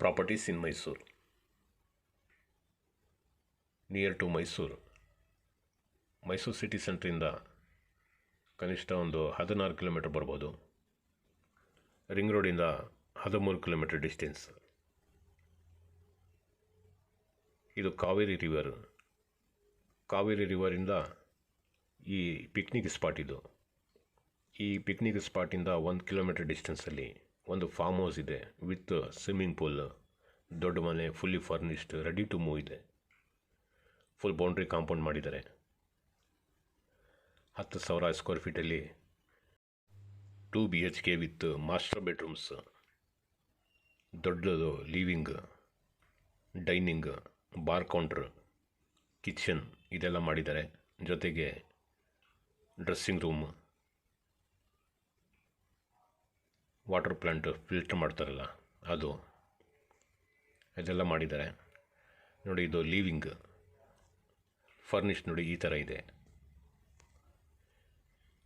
Properties in Mysore. Near to Mysore. Mysuru city ಸೆಂಟ್ರಿಂದ ಕನಿಷ್ಠ ಒಂದು 16 ಕಿಲೋಮೀಟರ್ ಬರ್ಬೋದು. ರಿಂಗ್ ರೋಡಿಂದ 13 ಕಿಲೋಮೀಟರ್ ಡಿಸ್ಟೆನ್ಸ್. ಇದು ಕಾವೇರಿ ರಿವರ್. ಕಾವೇರಿ ರಿವರಿಂದ ಈ ಪಿಕ್ನಿಕ್ ಸ್ಪಾಟ್ ಇದು. ಈ ಪಿಕ್ನಿಕ್ ಸ್ಪಾಟಿಂದ 1 ಕಿಲೋಮೀಟರ್ ಡಿಸ್ಟೆನ್ಸಲ್ಲಿ ಒಂದು ಫಾರ್ಮ್ ಹೌಸ್ ಇದೆ ವಿತ್ ಸ್ವಿಮ್ಮಿಂಗ್ ಪೂಲ್, ದೊಡ್ಡ ಮನೆ, fully furnished, ready to move ಇದೆ. ಫುಲ್ ಬೌಂಡ್ರಿ ಕಾಂಪೌಂಡ್ ಮಾಡಿದ್ದಾರೆ. 10,000 ಸ್ಕ್ವೇರ್ ಫೀಟಲ್ಲಿ 2 BHK ವಿತ್ ಮಾಸ್ಟರ್ ಬೆಡ್ರೂಮ್ಸ್, ದೊಡ್ಡದು living, dining, bar counter, kitchen ಇದೆಲ್ಲ ಮಾಡಿದ್ದಾರೆ. ಜೊತೆಗೆ dressing room, water plant filter ಮಾಡ್ತಾರಲ್ಲ ಅದು, ಇದೆಲ್ಲ ಮಾಡಿದ್ದಾರೆ. ನೋಡಿ, ಇದು ಲಿವಿಂಗ್ ಫರ್ನಿಶ್ ನೋಡಿ ಈ ಥರ ಇದೆ.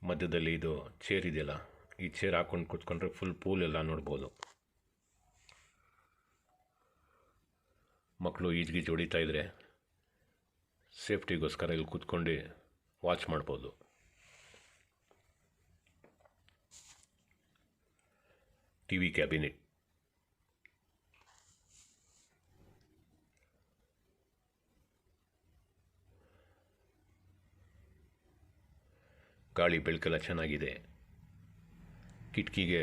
ಮಧ್ಯದಲ್ಲಿ ಇದು ಚೇರ್ ಇದೆಯಲ್ಲ, ಈ ಚೇರ್ ಹಾಕ್ಕೊಂಡು ಕೂತ್ಕೊಂಡ್ರೆ ಫುಲ್ ಪೂಲ್ ಎಲ್ಲ ನೋಡ್ಬೋದು. ಮಕ್ಕಳು ಈಜ್ಗೀಜು ಹೊಡಿತಾ ಇದ್ದರೆ ಸೇಫ್ಟಿಗೋಸ್ಕರ ಇಲ್ಲಿ ಕೂತ್ಕೊಂಡು ವಾಚ್ ಮಾಡ್ಬೋದು. TV ಕ್ಯಾಬಿನೆಟ್, ಗಾಳಿ ಬೆಳಕೆಲ್ಲ ಚೆನ್ನಾಗಿದೆ. ಕಿಟಕಿಗೆ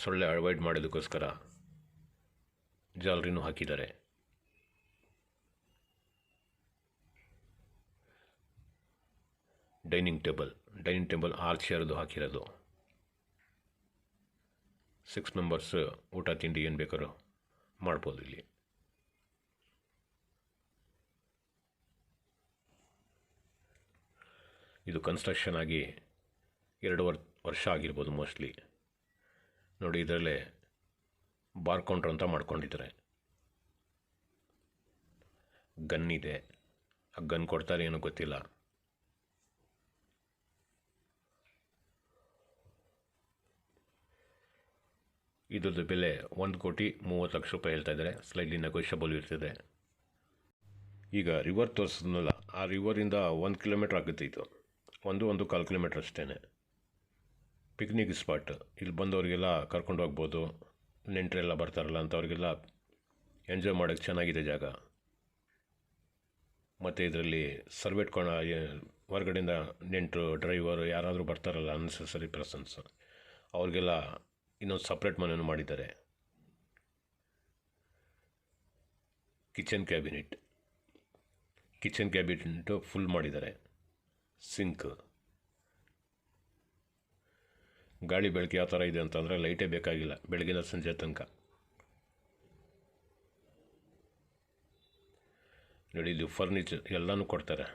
ಸೊಳ್ಳೆ ಅವಾಯ್ಡ್ ಮಾಡೋದಕ್ಕೋಸ್ಕರ ಜಾಲರಿನೂ ಹಾಕಿದ್ದಾರೆ. ಡೈನಿಂಗ್ ಟೇಬಲ್ 6 ಚೇರ್ದು ಹಾಕಿರೋದು. 6 ಮೆಂಬರ್ಸ್ ಊಟ ತಿಂಡಿ ಏನು ಬೇಕಾದ್ರೂ ಮಾಡ್ಬೋದು ಇಲ್ಲಿ. ಇದು ಕನ್ಸ್ಟ್ರಕ್ಷನ್ ಆಗಿ 2 ವರ್ಷ ಆಗಿರ್ಬೋದು ಮೋಸ್ಟ್ಲಿ. ನೋಡಿ, ಇದರಲ್ಲೇ ಬಾರ್ ಕೌಂಟ್ರ್ ಅಂತ ಮಾಡ್ಕೊಂಡಿದ್ದಾರೆ. ಗನ್ ಇದೆ. ಆ ಗನ್ ಕೊಡ್ತಾರೆ ಏನೋ ಗೊತ್ತಿಲ್ಲ. ಇದ್ರದ್ದು ಬೆಲೆ 1,30,00,000 ರೂಪಾಯಿ ಹೇಳ್ತಾ ಇದ್ದಾರೆ. ಸ್ಲೈಡ್ಲಿ ನೆಗೋಷಿಯಬಲ್ ಇರ್ತದೆ. ಈಗ ರಿವರ್ ತೋರಿಸಿದ್ನಲ್ಲ, ಆ ರಿವರಿಂದ 1 ಕಿಲೋಮೀಟ್ರ್ ಆಗುತ್ತೆ. ಇದು 1.25 ಕಿಲೋಮೀಟ್ರ್ ಅಷ್ಟೇ. Picnic spot. ಇಲ್ಲಿ ಬಂದವರಿಗೆಲ್ಲ ಕರ್ಕೊಂಡು ಹೋಗ್ಬೋದು. ನೆಂಟರೆಲ್ಲ ಬರ್ತಾರಲ್ಲ ಅಂಥವ್ರಿಗೆಲ್ಲ ಎಂಜಾಯ್ ಮಾಡೋಕ್ಕೆ ಚೆನ್ನಾಗಿದೆ ಜಾಗ. ಮತ್ತು ಇದರಲ್ಲಿ ಸರ್ವೇಟ್ ಹೊರಗಡೆಯಿಂದ ನೆಂಟರು, ಡ್ರೈವರು ಯಾರಾದರೂ ಬರ್ತಾರಲ್ಲ ಅನ್ನೆಸೆಸರಿ ಪರ್ಸನ್ಸ್, ಅವ್ರಿಗೆಲ್ಲ ಇನ್ನೊಂದು ಸಪ್ರೇಟ್ ಮನೆಯನ್ನು ಮಾಡಿದ್ದಾರೆ. ಕಿಚನ್ ಕ್ಯಾಬಿನೆಟ್ಟು ಫುಲ್ ಮಾಡಿದ್ದಾರೆ. ಸಿಂಕ್. ಗಾಳಿ ಬೆಳಕು ಯಾವ ಥರ ಇದೆ ಅಂತಂದರೆ ಲೈಟೇ ಬೇಕಾಗಿಲ್ಲ ಬೆಳಗಿನ ಸಂಜೆ ತನಕ. ನೋಡಿ, ಇದು ಫರ್ನಿಚರ್ ಎಲ್ಲನೂ ಕೊಡ್ತಾರೆ,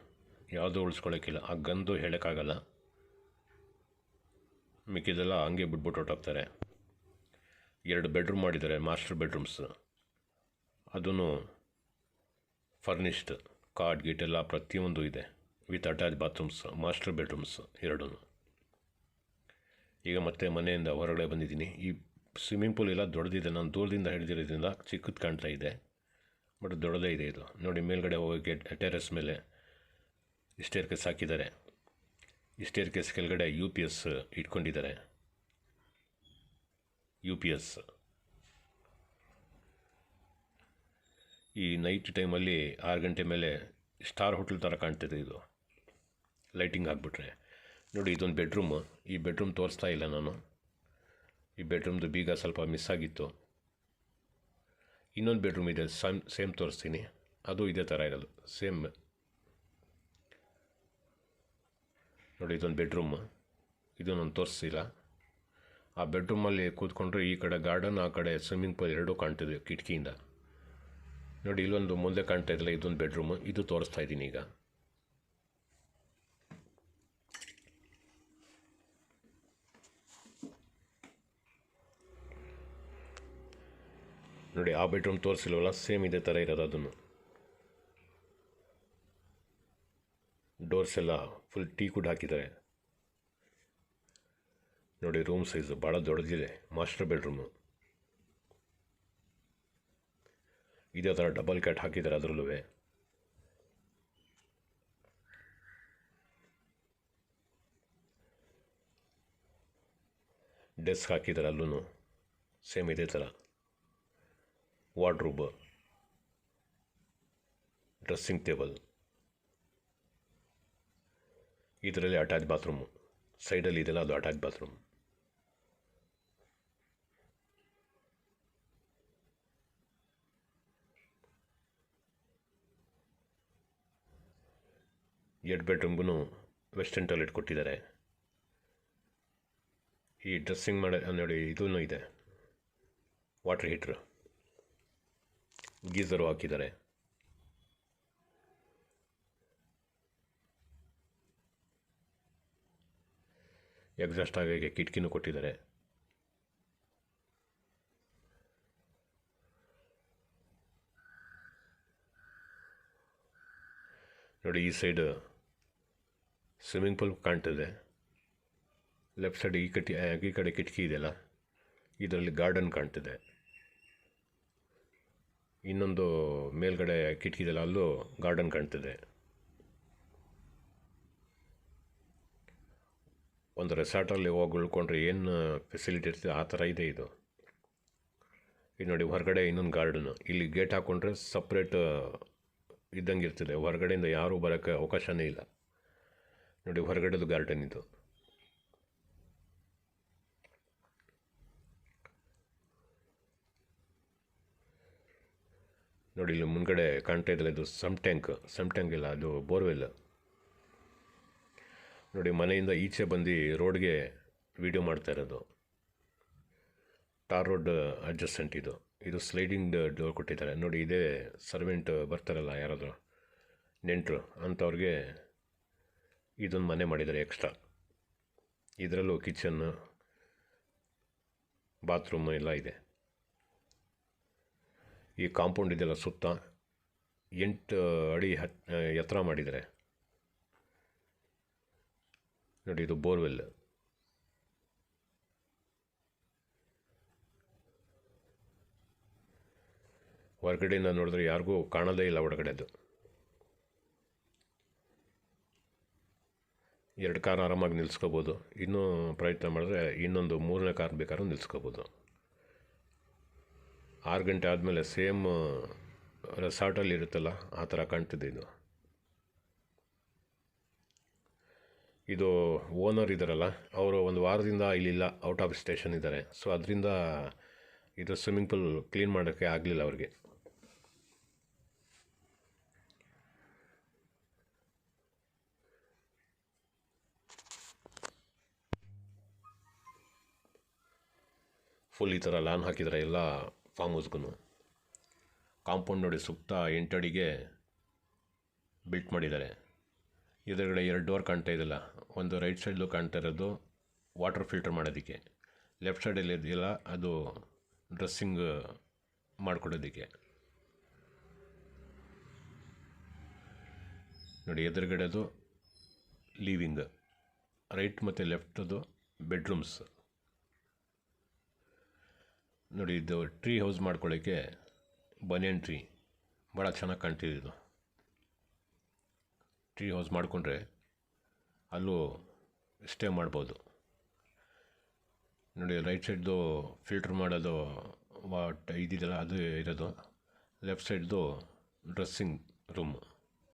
ಯಾವುದೂ ಉಳಿಸ್ಕೊಳ್ಳೋಕ್ಕಿಲ್ಲ. ಆ ಗಂದು ಹೇಳೋಕ್ಕಾಗಲ್ಲ, ಮಿಕ್ಕಿದೆಲ್ಲ ಹಂಗೆ ಬಿಟ್ಬಿಟ್ಟು ಹೊಟ್ಟೋಗ್ತಾರೆ. 2 ಬೆಡ್ರೂಮ್ ಮಾಡಿದ್ದಾರೆ, ಮಾಸ್ಟರ್ ಬೆಡ್ರೂಮ್ಸ್. ಅದೂ ಫರ್ನಿಶ್ಡ್, ಕಾಟ್ ಗೀಟೆಲ್ಲ ಪ್ರತಿಯೊಂದು ಇದೆ with attach bathrooms, master bedrooms 2. ಈಗ ಮತ್ತೆ ಮನೆಯಿಂದ ಹೊರಗಡೆ ಬಂದಿದ್ದೀನಿ. ಈ ಸ್ವಿಮ್ಮಿಂಗ್ ಪೂಲ್ ಎಲ್ಲ ದೊಡ್ಡದಿದೆ. ನಾನು ದೂರದಿಂದ ಹಿಡಿದಿರೋದ್ರಿಂದ ಚಿಕ್ಕದು ಕಾಣ್ತಾ ಇದೆ, ಬಟ್ ದೊಡ್ಡದೇ ಇದೆ ಇದು. ನೋಡಿ, ಮೇಲ್ಗಡೆ ಹೋಗೋಕ್ಕೆ ಟೆರೆಸ್ ಮೇಲೆ ಸ್ಟೇರ್ ಕೇಸ್ ಹಾಕಿದ್ದಾರೆ. ಈ ಸ್ಟೇರ್ ಕೇಸ್ ಕೆಳಗಡೆ UPS ಇಟ್ಕೊಂಡಿದ್ದಾರೆ. UPS ಈ ನೈಟ್ ಟೈಮಲ್ಲಿ 6 ಗಂಟೆ ಮೇಲೆ ಸ್ಟಾರ್ ಹೋಟೆಲ್ ಥರ ಕಾಣ್ತಿದೆ ಇದು, ಲೈಟಿಂಗ್ ಹಾಕ್ಬಿಟ್ರೆ. ನೋಡಿ, ಇದೊಂದು ಬೆಡ್ರೂಮು. ಈ ಬೆಡ್ರೂಮ್ ತೋರಿಸ್ತಾ ಇಲ್ಲ ನಾನು. ಈ ಬೆಡ್ರೂಮ್ದು ಬೀಗ ಸ್ವಲ್ಪ ಮಿಸ್ ಆಗಿತ್ತು. ಇನ್ನೊಂದು ಬೆಡ್ರೂಮ್ ಇದೆ, ಸೇಮ್ ತೋರಿಸ್ತೀನಿ. ಅದು ಇದೇ ಥರ ಇರೋದು, ಸೇಮ್. ನೋಡಿ, ಇದೊಂದು ಬೆಡ್ರೂಮು. ಇದು ನಾನು ತೋರಿಸ್ತಿಲ್ಲ. ಆ ಬೆಡ್ರೂಮಲ್ಲಿ ಕೂತ್ಕೊಂಡ್ರೆ ಈ ಕಡೆ ಗಾರ್ಡನ್, ಆ ಕಡೆ ಸ್ವಿಮ್ಮಿಂಗ್ ಪೂಲ್ ಎರಡೂ ಕಾಣ್ತಿದೆ ಕಿಟಕಿಯಿಂದ. ನೋಡಿ, ಇಲ್ಲೊಂದು ಮುಂದೆ ಕಾಣ್ತಾ ಇದ್ದಿಲ್ಲ, ಇದೊಂದು ಬೆಡ್ರೂಮು. ಇದು ತೋರಿಸ್ತಾ ಇದ್ದೀನಿ ಈಗ. ನೋಡಿ, ಆ ಬೆಡ್ರೂಮ್ ತೋರಿಸಿಲ್ವಲ್ಲ, ಸೇಮ್ ಇದೇ ಥರ ಇರೋದು. ಅದನ್ನು ಡೋರ್ಸ್ ಎಲ್ಲ ಫುಲ್ ಟೀಕ್ವುಡ್ ಹಾಕಿದ್ದಾರೆ. ನೋಡಿ, ರೂಮ್ ಸೈಜು ಭಾಳ ದೊಡ್ಡದಿದೆ. Master bedroom. ಇದೇ ಥರ ಡಬಲ್ ಕ್ಯಾಟ್ ಹಾಕಿದ್ದಾರೆ ಅದರಲ್ಲೂ. ಡೆಸ್ಕ್ ಹಾಕಿದ್ದಾರೆ ಅಲ್ಲೂ ಸೇಮ್ ಇದೇ ಥರ. ವಾರ್ಡ್ರೂಬ್, ಡ್ರೆಸ್ಸಿಂಗ್ ಟೇಬಲ್, ಇದರಲ್ಲಿ ಅಟ್ಯಾಚ್ ಬಾತ್ರೂಮು. ಸೈಡಲ್ಲಿ ಇದೆಲ್ಲ ಅದು ಅಟ್ಯಾಚ್ ಬಾತ್ರೂಮ್. ಎರಡು ಬೆಡ್ರೂಮ್ಗೂ ವೆಸ್ಟರ್ನ್ ಟಾಯ್ಲೆಟ್ ಕೊಟ್ಟಿದ್ದಾರೆ. ಈ ಡ್ರೆಸ್ಸಿಂಗ್ ನೋಡಿ ಇದೂ ಇದೆ, ವಾಟರ್ ಹೀಟ್ರ್, ಗೀಝರು ಹಾಕಿದ್ದಾರೆ. ಎಕ್ಸಾಸ್ಟ್ ಆಗೋಕ್ಕೆ ಕಿಟಕಿನೂ ಕೊಟ್ಟಿದ್ದಾರೆ. ನೋಡಿ ಈ ಸೈಡ್ ಸ್ವಿಮ್ಮಿಂಗ್ ಪೂಲ್ ಕಾಣ್ತಿದೆ. ಲೆಫ್ಟ್ ಸೈಡ್ ಈ ಕಡೆ ಕಿಟಕಿ ಇದೆಯಲ್ಲ, ಇದರಲ್ಲಿ ಗಾರ್ಡನ್ ಕಾಣ್ತಿದೆ. ಇನ್ನೊಂದು ಮೇಲ್ಗಡೆ ಕಿಟಕಿ ಇದೆಯಲ್ಲ, ಅಲ್ಲೂ ಗಾರ್ಡನ್ ಕಾಣ್ತಿದೆ. ಒಂದು ರೆಸಾರ್ಟಲ್ಲಿ ಹೋಗಿ ಉಳ್ಕೊಂಡ್ರೆ ಏನು ಫೆಸಿಲಿಟಿ ಇರ್ತದೆ ಆ ಥರ ಇದೆ ಇದು. ಇದು ನೋಡಿ ಹೊರಗಡೆ ಇನ್ನೊಂದು ಗಾರ್ಡನ್. ಇಲ್ಲಿ ಗೇಟ್ ಹಾಕ್ಕೊಂಡ್ರೆ ಸಪ್ರೇಟ್ ಇದ್ದಂಗೆ ಇರ್ತದೆ, ಹೊರಗಡೆಯಿಂದ ಯಾರೂ ಬರೋಕ್ಕೆ ಅವಕಾಶನೇ ಇಲ್ಲ. ನೋಡಿ ಹೊರಗಡೆದು ಗಾರ್ಡನ್ ಇದು. ನೋಡಿ ಇಲ್ಲಿ ಮುಂದ್ಗಡೆ ಕಾಣ್ತಾ ಇದ್ದಲ್ಲ, ಇದು ಸಮ್ ಟ್ಯಾಂಕ್ ಇಲ್ಲ, ಅದು ಬೋರ್ವೆಲ್. ನೋಡಿ ಮನೆಯಿಂದ ಈಚೆ ಬಂದು ರೋಡ್ಗೆ ವಿಡಿಯೋ ಮಾಡ್ತಾ ಇರೋದು. ಟಾರ್ ರೋಡ್ ಅಡ್ಜಸ್ಟೆಂಟ್ ಇದು ಸ್ಲೈಡಿಂಗ್ ಡೋರ್ ಕೊಟ್ಟಿದ್ದಾರೆ. ನೋಡಿ ಇದೇ ಸರ್ವೆಂಟ್ ಬರ್ತಾರಲ್ಲ ಯಾರಾದರೂ ನೆಂಟರು ಅಂಥವ್ರಿಗೆ ಇದೊಂದು ಮನೆ ಮಾಡಿದ್ದಾರೆ ಎಕ್ಸ್ಟ್ರಾ. ಇದರಲ್ಲೂ ಕಿಚನ್, ಬಾತ್ರೂಮ್ ಎಲ್ಲ ಇದೆ. ಈ ಕಾಂಪೌಂಡ್ ಇದೆಲ್ಲ ಸುತ್ತ 8 ಅಡಿ ಎತ್ತರ ಮಾಡಿದ್ದಾರೆ. ನೋಡಿ ಇದು ಬೋರ್ವೆಲ್. ಹೊರಗಡೆಯಿಂದ ನೋಡಿದ್ರೆ ಯಾರಿಗೂ ಕಾಣೋದೇ ಇಲ್ಲ ಒಳಗಡೆದು. 2 ಕಾರ್ ಆರಾಮಾಗಿ ನಿಲ್ಲಿಸ್ಕೋಬೋದು. ಇನ್ನೂ ಪ್ರಯತ್ನ ಮಾಡಿದ್ರೆ ಇನ್ನೊಂದು 3ನೇ ಕಾರ್ ಬೇಕಾದ್ರೂ ನಿಲ್ಲಿಸ್ಕೋಬೋದು. 6 ಗಂಟೆ ಆದಮೇಲೆ ಸೇಮ್ ರೆಸಾರ್ಟಲ್ಲಿ ಇರುತ್ತಲ್ಲ ಆ ಥರ ಕಾಣ್ತಿದೆ ಇದು. ಇದು ಓನರ್ ಇದ್ದಾರಲ್ಲ, ಅವರು ಒಂದು ವಾರದಿಂದ ಇಲ್ಲಿಲ್ಲ, ಔಟ್ ಆಫ್ ಸ್ಟೇಷನ್ ಇದ್ದಾರೆ. ಸೊ ಅದರಿಂದ ಇದು ಸ್ವಿಮ್ಮಿಂಗ್ ಪೂಲ್ ಕ್ಲೀನ್ ಮಾಡೋಕ್ಕೆ ಆಗಲಿಲ್ಲ ಅವ್ರಿಗೆ. ಫುಲ್ ಈ ಥರ ಲ್ಯಾನ್ ಹಾಕಿದ್ದಾರೆ ಎಲ್ಲ ಫಾರ್ಮ್ ಹೌಸ್ಗೂ. ಕಾಂಪೌಂಡ್ ನೋಡಿ ಸುತ್ತ 8 ಅಡಿಗೆ ಬಿಲ್ಟ್ ಮಾಡಿದ್ದಾರೆ. ಎದುರುಗಡೆ 2 ಡೋರ್ ಕಾಣ್ತಾ ಇದೆಯಲ್ಲ, ಒಂದು ರೈಟ್ ಸೈಡ್ಲು ಕಾಣ್ತಾ ಇರೋದು ವಾಟರ್ ಫಿಲ್ಟರ್ ಮಾಡೋದಕ್ಕೆ, ಲೆಫ್ಟ್ ಸೈಡಲ್ಲಿ ಇದೆಯಲ್ಲ ಅದು ಡ್ರೆಸ್ಸಿಂಗ್ ಮಾಡಿಕೊಡೋದಕ್ಕೆ. ನೋಡಿ ಎದುರುಗಡೆದು ಲೀವಿಂಗ್, ರೈಟ್ ಮತ್ತು ಲೆಫ್ಟದು ಬೆಡ್ರೂಮ್ಸ್. ನೋಡಿ ಇದು ಟ್ರೀ ಹೌಸ್ ಮಾಡ್ಕೊಳ್ಳೋಕ್ಕೆ ಬನಿಯನ್ ಟ್ರೀ ಭಾಳ ಚೆನ್ನಾಗಿ ಕಾಣ್ತಿದೆ. ಇದು ಟ್ರೀ ಹೌಸ್ ಮಾಡಿಕೊಂಡ್ರೆ ಅಲ್ಲೂ ಸ್ಟೇ ಮಾಡ್ಬೋದು. ನೋಡಿ ರೈಟ್ ಸೈಡ್ದು ಫಿಲ್ಟ್ರ್ ಮಾಡೋದು ಇದಿದೆಯಲ್ಲ ಅದು ಇರೋದು, ಲೆಫ್ಟ್ ಸೈಡ್ದು ಡ್ರೆಸ್ಸಿಂಗ್ ರೂಮು.